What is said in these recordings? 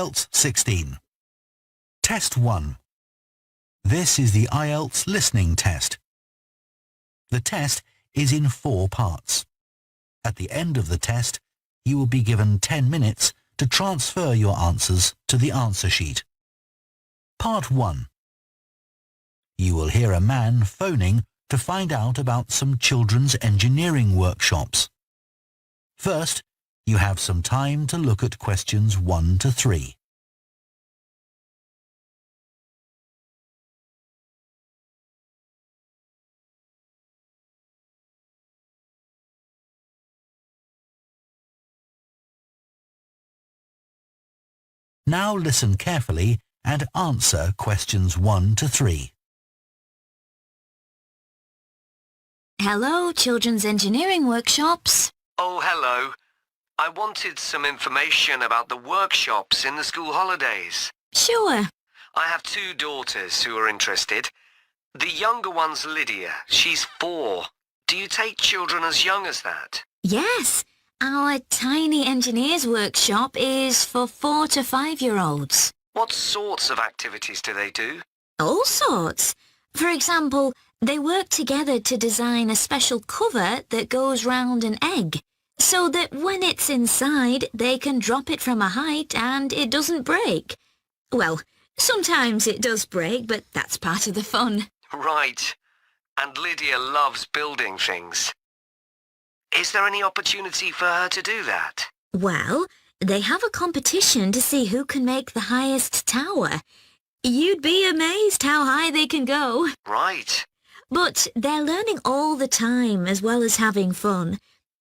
IELTS 16. Test 1. This is the IELTS listening test. The test is in 4 parts. At the end of the test, you will be given 10 minutes to transfer your answers to the answer sheet. Part 1. You will hear a man phoning to find out about some children's engineering workshops. First, you have some time to look at questions 1 to 3. Now listen carefully and answer questions 1 to 3. Hello, Children's Engineering Workshops. Oh, hello. I wanted some information about the workshops in the school holidays. Sure. I have 2 daughters who are interested. The younger one's Lydia. She's 4. Do you take children as young as that? Yes, our tiny engineers workshop is for 4 to 5-year-olds. What sorts of activities do they do? All sorts. For example, they work together to design a special cover that goes round an egg, so that when it's inside, they can drop it from a height and it doesn't break. Well, sometimes it does break, but that's part of the fun. Right. And Lydia loves building things. Is there any opportunity for her to do that? Well, they have a competition to see who can make the highest tower. You'd be amazed how high they can go. Right. But they're learning all the time as well as having fun.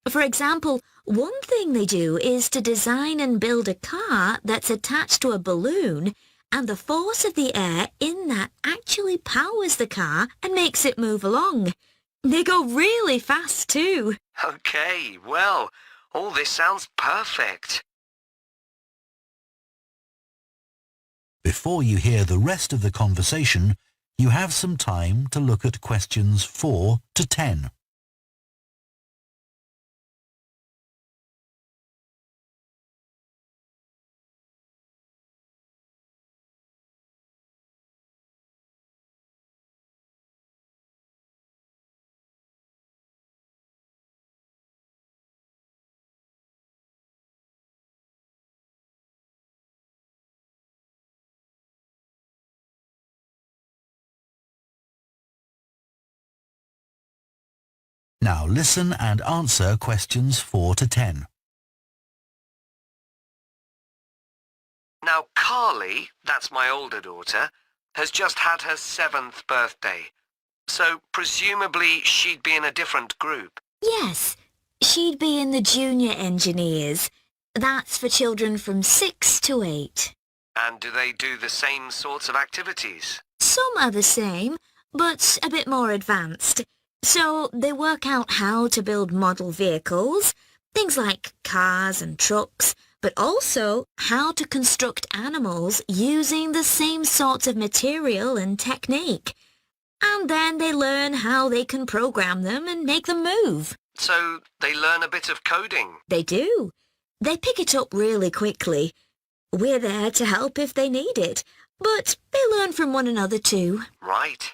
For example, one thing they do is to design and build a car that's attached to a balloon, and the force of the air in that actually powers the car and makes it move along. They go really fast too. Okay, well, all this sounds perfect. Before you hear the rest of the conversation, you have some time to look at questions 4 to 10. Now listen and answer questions 4 to 10. Now, Carly, that's my older daughter, has just had her 7th birthday. So, presumably, she'd be in a different group. Yes, she'd be in the junior engineers. That's for children from 6 to 8. And do they do the same sorts of activities? Some are the same, but a bit more advanced. So they work out how to build model vehicles, things like cars and trucks, but also how to construct animals using the same sorts of material and technique. And then they learn how they can program them and make them move. So they learn a bit of coding? They do. They pick it up really quickly. We're there to help if they need it, but they learn from one another too. Right.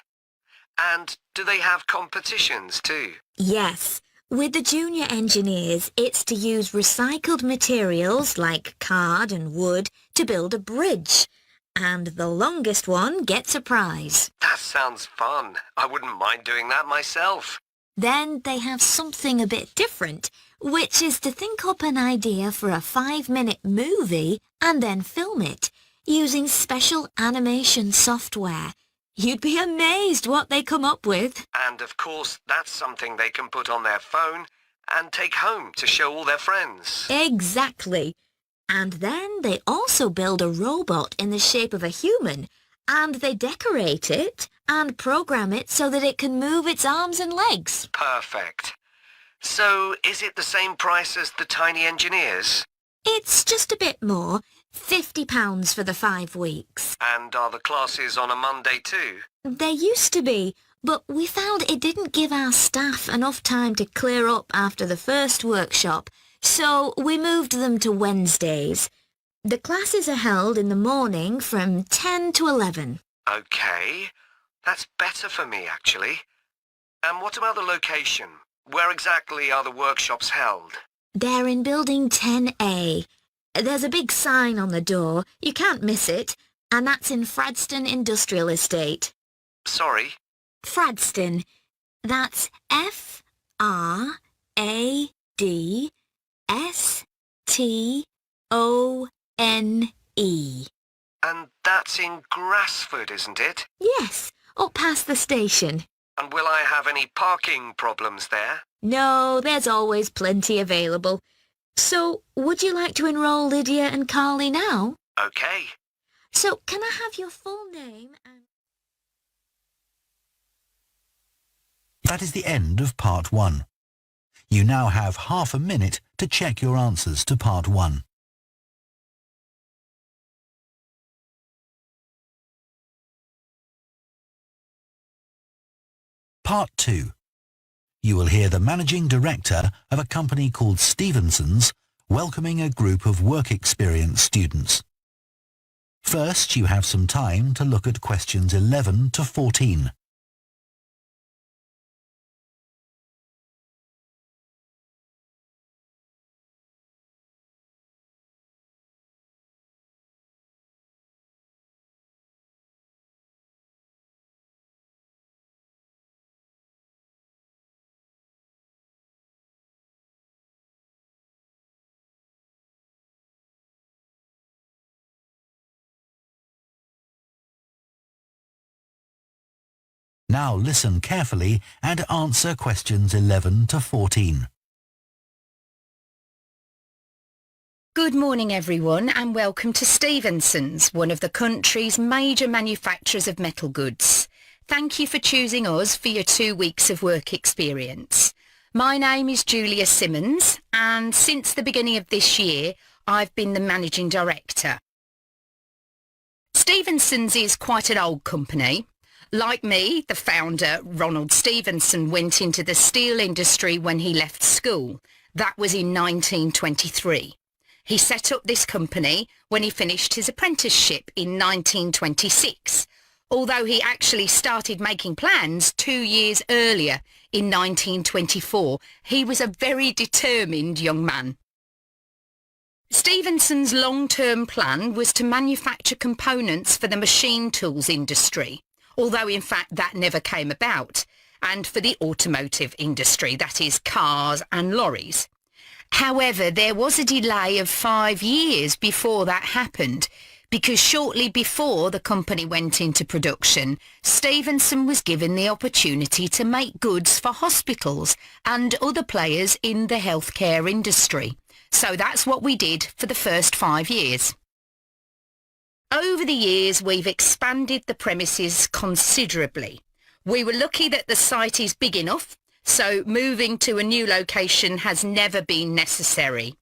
And do they have competitions too? Yes. With the junior engineers, it's to use recycled materials like card and wood to build a bridge. And the longest one gets a prize. That sounds fun. I wouldn't mind doing that myself. Then they have something a bit different, which is to think up an idea for a 5-minute movie and then film it using special animation software. You'd be amazed what they come up with. And of course, that's something they can put on their phone and take home to show all their friends. Exactly. And then they also build a robot in the shape of a human, and they decorate it and program it so that it can move its arms and legs. Perfect. So, is it the same price as the tiny engineers? It's just a bit more, £50 for the 5 weeks. And are the classes on a Monday too? They used to be, but we found it didn't give our staff enough time to clear up after the first workshop, so we moved them to Wednesdays. The classes are held in the morning from 10 to 11. OK, that's better for me, actually. And what about the location? Where exactly are the workshops held? They're in Building 10A. There's a big sign on the door. You can't miss it. And that's in Fradston Industrial Estate. Sorry? Fradston. That's F-R-A-D-S-T-O-N-E. And that's in Grassford, isn't it? Yes, up past the station. And will I have any parking problems there? No, there's always plenty available. So, would you like to enroll Lydia and Carly now? OK. So, can I have your full name and... That is the end of Part 1. You now have half a minute to check your answers to Part 1. Part 2. You will hear the managing director of a company called Stevenson's welcoming a group of work experience students. First, you have some time to look at questions 11 to 14. Now listen carefully and answer questions 11 to 14. Good morning everyone and welcome to Stevenson's, one of the country's major manufacturers of metal goods. Thank you for choosing us for your 2 weeks of work experience. My name is Julia Simmons and since the beginning of this year I've been the managing director. Stevenson's is quite an old company. Like me, the founder, Ronald Stevenson, went into the steel industry when he left school. That was in 1923. He set up this company when he finished his apprenticeship in 1926, although he actually started making plans 2 years earlier in 1924. He was a very determined young man. Stevenson's long-term plan was to manufacture components for the machine tools industry, although in fact that never came about, and for the automotive industry, that is cars and lorries. However, there was a delay of 5 years before that happened, because shortly before the company went into production, Stevenson was given the opportunity to make goods for hospitals and other players in the healthcare industry. So that's what we did for the first 5 years. Over the years, we've expanded the premises considerably. We were lucky that the site is big enough, so moving to a new location has never been necessary.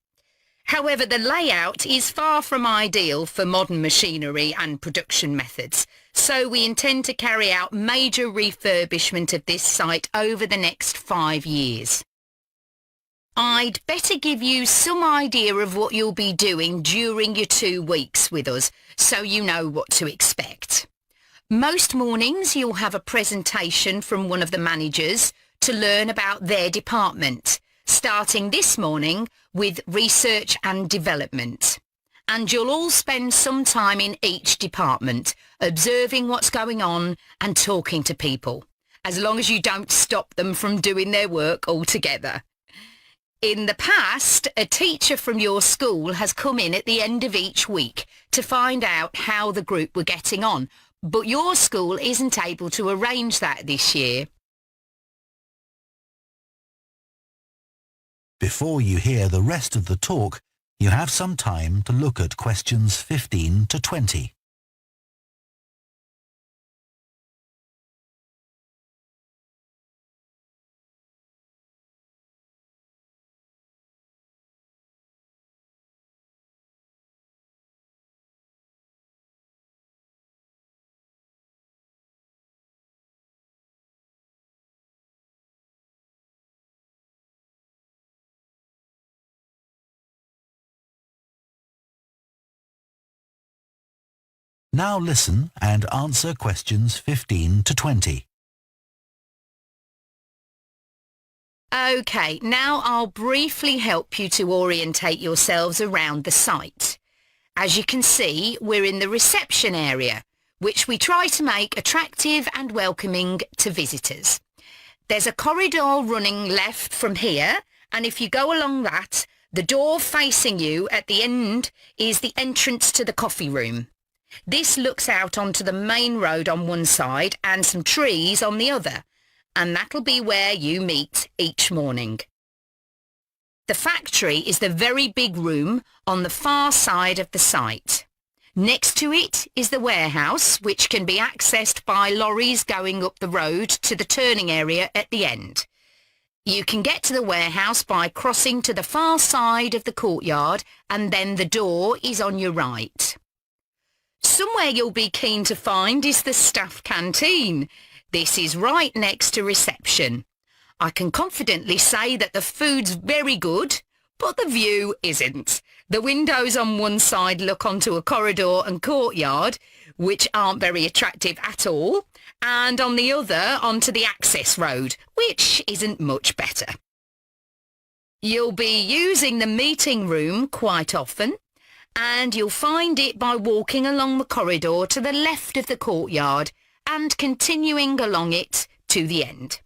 However, the layout is far from ideal for modern machinery and production methods, so we intend to carry out major refurbishment of this site over the next 5 years. I'd better give you some idea of what you'll be doing during your 2 weeks with us, so you know what to expect. Most mornings you'll have a presentation from one of the managers to learn about their department, starting this morning with research and development. And you'll all spend some time in each department, observing what's going on and talking to people, as long as you don't stop them from doing their work altogether. In the past, a teacher from your school has come in at the end of each week to find out how the group were getting on, but your school isn't able to arrange that this year. Before you hear the rest of the talk, you have some time to look at questions 15 to 20. Now listen and answer questions 15 to 20. OK, now I'll briefly help you to orientate yourselves around the site. As you can see, we're in the reception area, which we try to make attractive and welcoming to visitors. There's a corridor running left from here, and if you go along that, the door facing you at the end is the entrance to the coffee room. This looks out onto the main road on one side and some trees on the other, and that'll be where you meet each morning. The factory is the very big room on the far side of the site. Next to it is the warehouse, which can be accessed by lorries going up the road to the turning area at the end. You can get to the warehouse by crossing to the far side of the courtyard, and then the door is on your right. Somewhere you'll be keen to find is the staff canteen. This is right next to reception. I can confidently say that the food's very good, but the view isn't. The windows on one side look onto a corridor and courtyard, which aren't very attractive at all, and on the other onto the access road, which isn't much better. You'll be using the meeting room quite often, and you'll find it by walking along the corridor to the left of the courtyard and continuing along it to the end.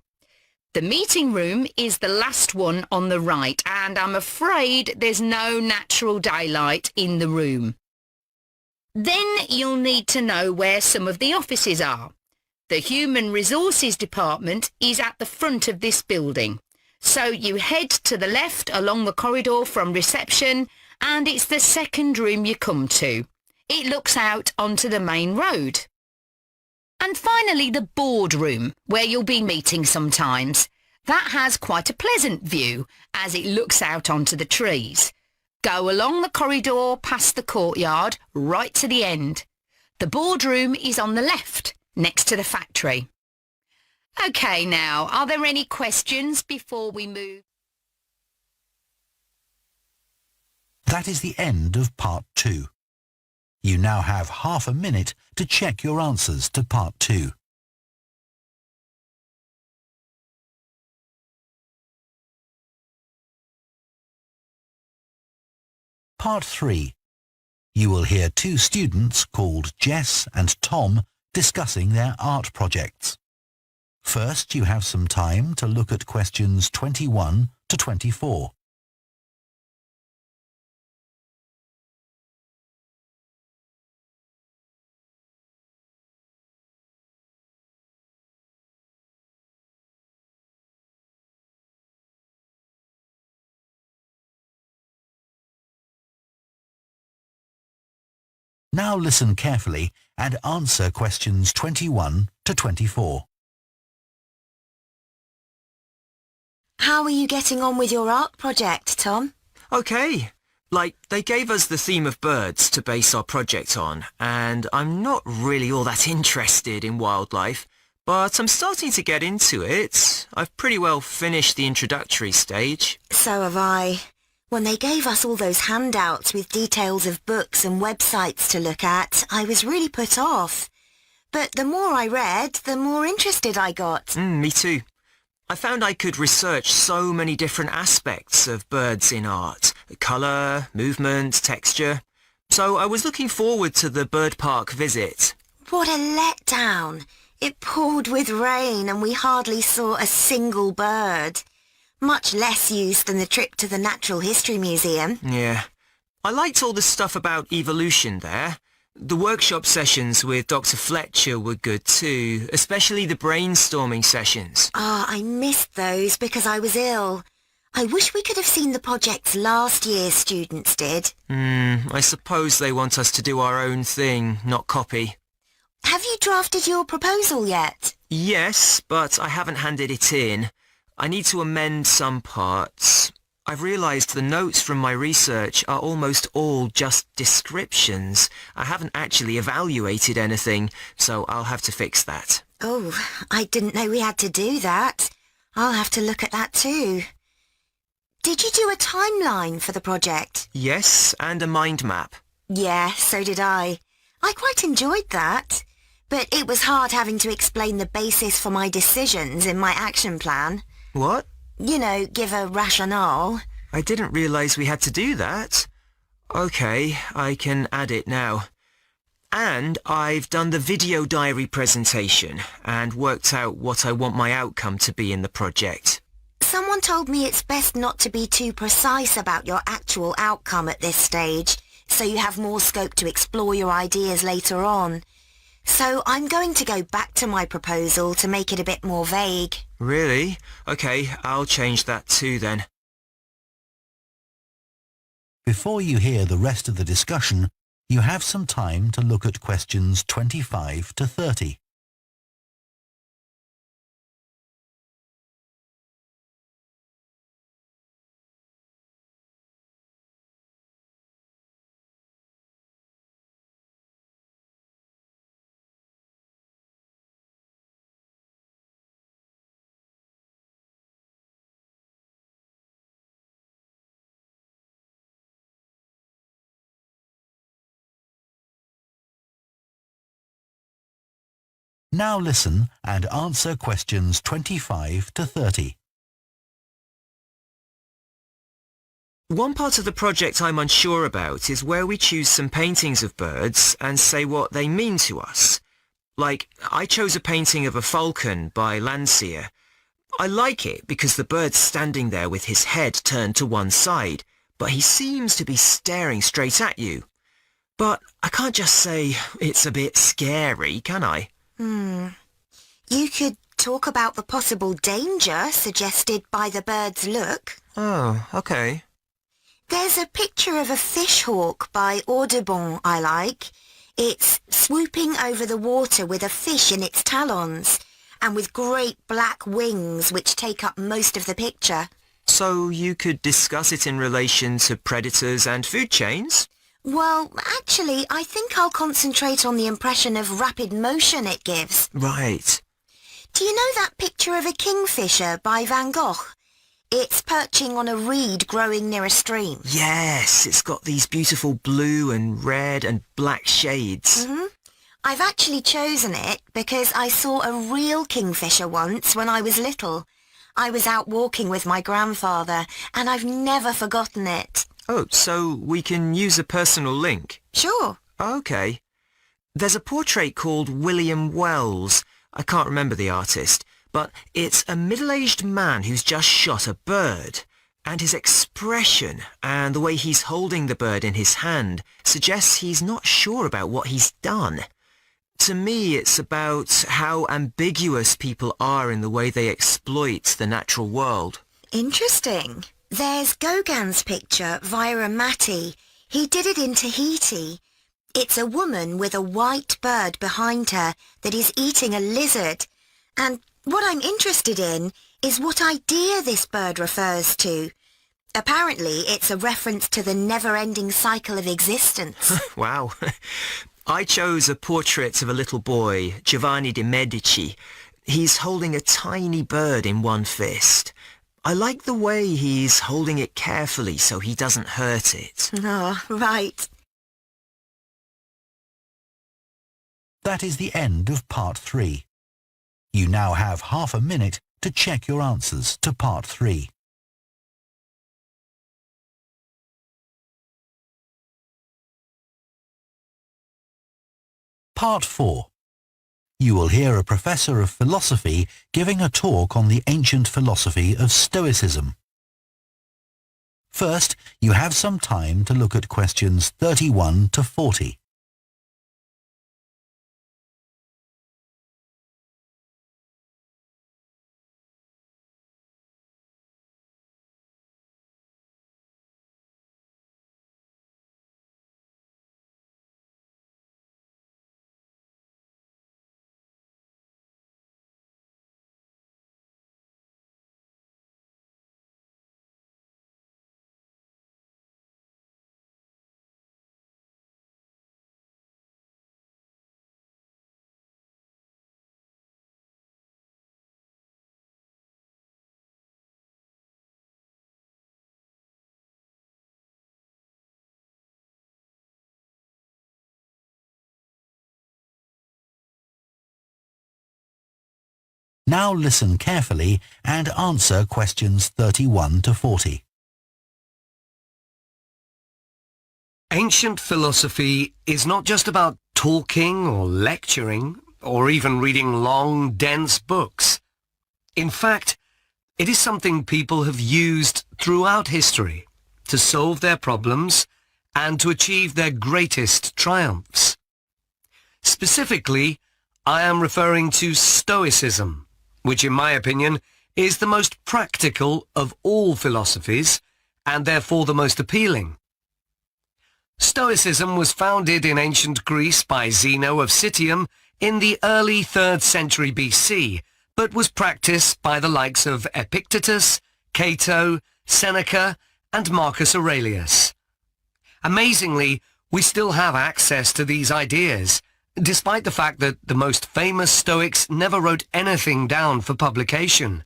The meeting room is the last one on the right, and I'm afraid there's no natural daylight in the room. Then you'll need to know where some of the offices are. The Human Resources Department is at the front of this building, so you head to the left along the corridor from reception, and it's the second room you come to. It looks out onto the main road. And finally, the boardroom, where you'll be meeting sometimes. That has quite a pleasant view, as it looks out onto the trees. Go along the corridor past the courtyard, right to the end. The boardroom is on the left, next to the factory. OK, now, are there any questions before we move? That is the end of part 2. You now have half a minute to check your answers to part 2. Part 3. You will hear 2 students called Jess and Tom discussing their art projects. First, you have some time to look at questions 21 to 24. Now listen carefully and answer questions 21 to 24. How are you getting on with your art project, Tom? Okay. They gave us the theme of birds to base our project on, and I'm not really all that interested in wildlife, but I'm starting to get into it. I've pretty well finished the introductory stage. So have I. When they gave us all those handouts with details of books and websites to look at, I was really put off. But the more I read, the more interested I got. Me too. I found I could research so many different aspects of birds in art. Colour, movement, texture. So I was looking forward to the bird park visit. What a letdown. It poured with rain and we hardly saw a single bird. Much less use than the trip to the Natural History Museum. Yeah. I liked all the stuff about evolution there. The workshop sessions with Dr. Fletcher were good too, especially the brainstorming sessions. I missed those because I was ill. I wish we could have seen the projects last year's students did. I suppose they want us to do our own thing, not copy. Have you drafted your proposal yet? Yes, but I haven't handed it in. I need to amend some parts. I've realised the notes from my research are almost all just descriptions. I haven't actually evaluated anything, so I'll have to fix that. Oh, I didn't know we had to do that. I'll have to look at that too. Did you do a timeline for the project? Yes, and a mind map. Yeah, so did I. I quite enjoyed that, but it was hard having to explain the basis for my decisions in my action plan. What? You know, give a rationale. I didn't realise we had to do that. OK, I can add it now. And I've done the video diary presentation and worked out what I want my outcome to be in the project. Someone told me it's best not to be too precise about your actual outcome at this stage, so you have more scope to explore your ideas later on. So I'm going to go back to my proposal to make it a bit more vague. Really? OK, I'll change that too then. Before you hear the rest of the discussion, you have some time to look at questions 25 to 30. Now listen and answer questions 25 to 30. One part of the project I'm unsure about is where we choose some paintings of birds and say what they mean to us. Like, I chose a painting of a falcon by Landseer. I like it because the bird's standing there with his head turned to one side, but he seems to be staring straight at you. But I can't just say it's a bit scary, can I? You could talk about the possible danger suggested by the bird's look. Oh, OK. There's a picture of a fishhawk by Audubon I like. It's swooping over the water with a fish in its talons and with great black wings which take up most of the picture. So you could discuss it in relation to predators and food chains? Well, actually, I think I'll concentrate on the impression of rapid motion it gives. Right. Do you know that picture of a kingfisher by Van Gogh? It's perching on a reed growing near a stream. Yes, it's got these beautiful blue and red and black shades. I've actually chosen it because I saw a real kingfisher once when I was little. I was out walking with my grandfather and I've never forgotten it. Oh, so we can use a personal link? Sure. OK. There's a portrait called William Wells. I can't remember the artist, but it's a middle-aged man who's just shot a bird. And his expression and the way he's holding the bird in his hand suggests he's not sure about what he's done. To me, it's about how ambiguous people are in the way they exploit the natural world. Interesting. There's Gauguin's picture, Vira Mati. He did it in Tahiti. It's a woman with a white bird behind her that is eating a lizard. And what I'm interested in is what idea this bird refers to. Apparently, it's a reference to the never-ending cycle of existence. Wow. I chose a portrait of a little boy, Giovanni de' Medici. He's holding a tiny bird in one fist. I like the way he's holding it carefully so he doesn't hurt it. Oh, right. That is the end of part 3. You now have half a minute to check your answers to part 3. Part 4. You will hear a professor of philosophy giving a talk on the ancient philosophy of Stoicism. First, you have some time to look at questions 31 to 40. Now listen carefully and answer questions 31 to 40. Ancient philosophy is not just about talking or lecturing or even reading long, dense books. In fact, it is something people have used throughout history to solve their problems and to achieve their greatest triumphs. Specifically, I am referring to Stoicism, which in my opinion is the most practical of all philosophies and therefore the most appealing. Stoicism was founded in ancient Greece by Zeno of Citium in the early 3rd century BC, but was practiced by the likes of Epictetus, Cato, Seneca, and Marcus Aurelius. Amazingly, we still have access to these ideas, despite the fact that the most famous Stoics never wrote anything down for publication.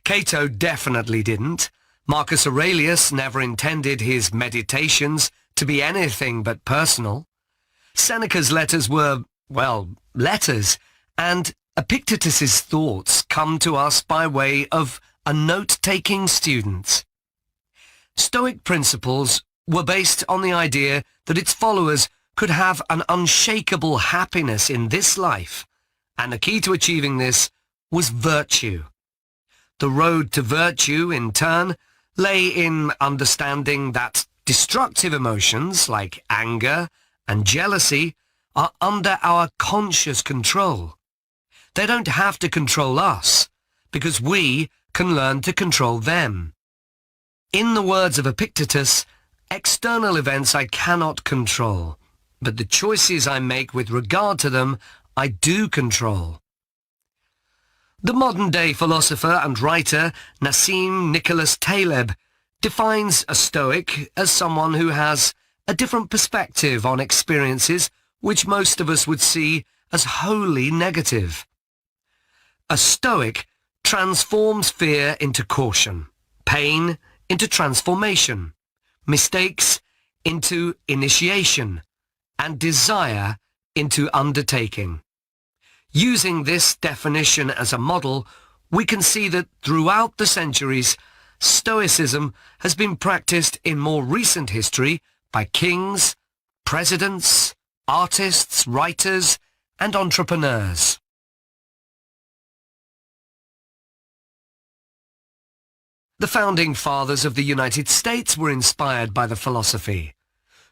Cato definitely didn't. Marcus Aurelius never intended his meditations to be anything but personal. Seneca's letters were, well, letters, and Epictetus's thoughts come to us by way of a note-taking student. Stoic principles were based on the idea that its followers could have an unshakable happiness in this life, and the key to achieving this was virtue. The road to virtue, in turn, lay in understanding that destructive emotions like anger and jealousy are under our conscious control. They don't have to control us, because we can learn to control them. In the words of Epictetus, external events I cannot control, but the choices I make with regard to them I do control. The modern-day philosopher and writer Nassim Nicholas Taleb defines a Stoic as someone who has a different perspective on experiences which most of us would see as wholly negative. A Stoic transforms fear into caution, pain into transformation, mistakes into initiation, and desire into undertaking. Using this definition as a model, we can see that throughout the centuries, Stoicism has been practiced in more recent history by kings, presidents, artists, writers, and entrepreneurs. The founding fathers of the United States were inspired by the philosophy.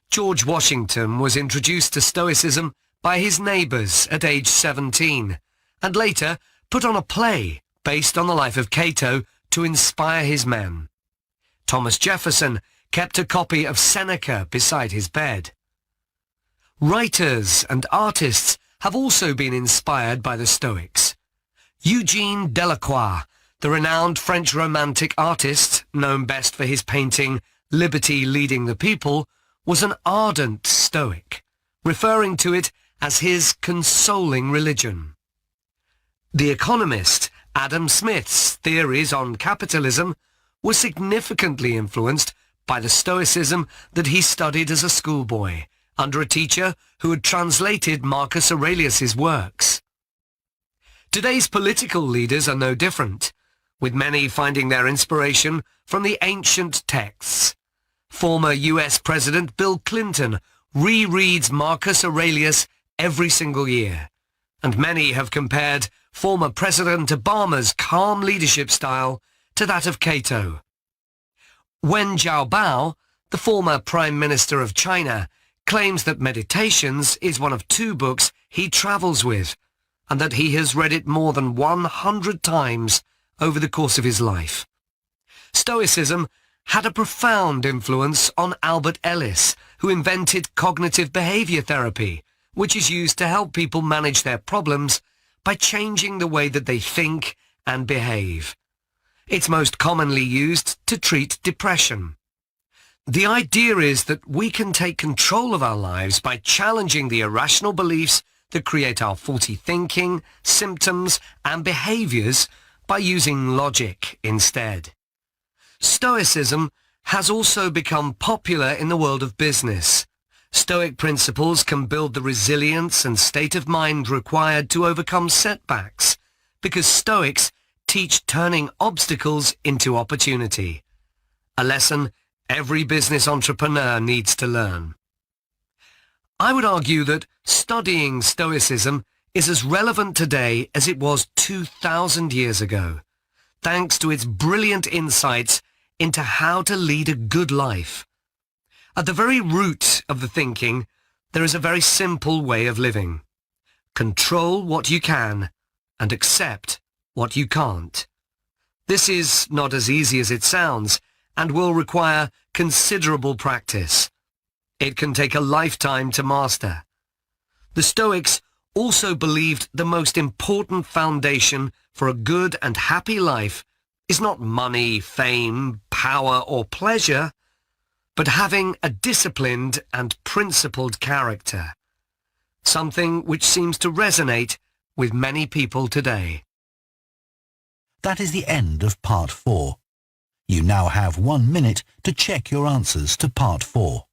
George Washington was introduced to Stoicism by his neighbours at age 17, and later put on a play based on the life of Cato to inspire his men. Thomas Jefferson kept a copy of Seneca beside his bed. Writers and artists have also been inspired by the Stoics. Eugene Delacroix, the renowned French Romantic artist, known best for his painting Liberty Leading the People, was an ardent Stoic, referring to it as his consoling religion. The economist Adam Smith's theories on capitalism were significantly influenced by the Stoicism that he studied as a schoolboy, under a teacher who had translated Marcus Aurelius's works. Today's political leaders are no different, with many finding their inspiration from the ancient texts. Former US President Bill Clinton rereads Marcus Aurelius every single year, and many have compared former President Obama's calm leadership style to that of Cato. Wen Jiabao, the former Prime Minister of China, claims that Meditations is one of 2 books he travels with, and that he has read it more than 100 times over the course of his life. Stoicism had a profound influence on Albert Ellis, who invented cognitive behavior therapy, which is used to help people manage their problems by changing the way that they think and behave. It's most commonly used to treat depression. The idea is that we can take control of our lives by challenging the irrational beliefs that create our faulty thinking, symptoms, and behaviors by using logic instead. Stoicism has also become popular in the world of business. Stoic principles can build the resilience and state of mind required to overcome setbacks, because Stoics teach turning obstacles into opportunity, a lesson every business entrepreneur needs to learn. I would argue that studying Stoicism is as relevant today as it was 2,000 years ago, thanks to its brilliant insights into how to lead a good life. At the very root of the thinking, there is a very simple way of living. Control what you can and accept what you can't. This is not as easy as it sounds and will require considerable practice. It can take a lifetime to master. The Stoics also believed the most important foundation for a good and happy life is not money, fame, power or pleasure, but having a disciplined and principled character, something which seems to resonate with many people today. That is the end of Part 4. You now have 1 minute to check your answers to Part 4.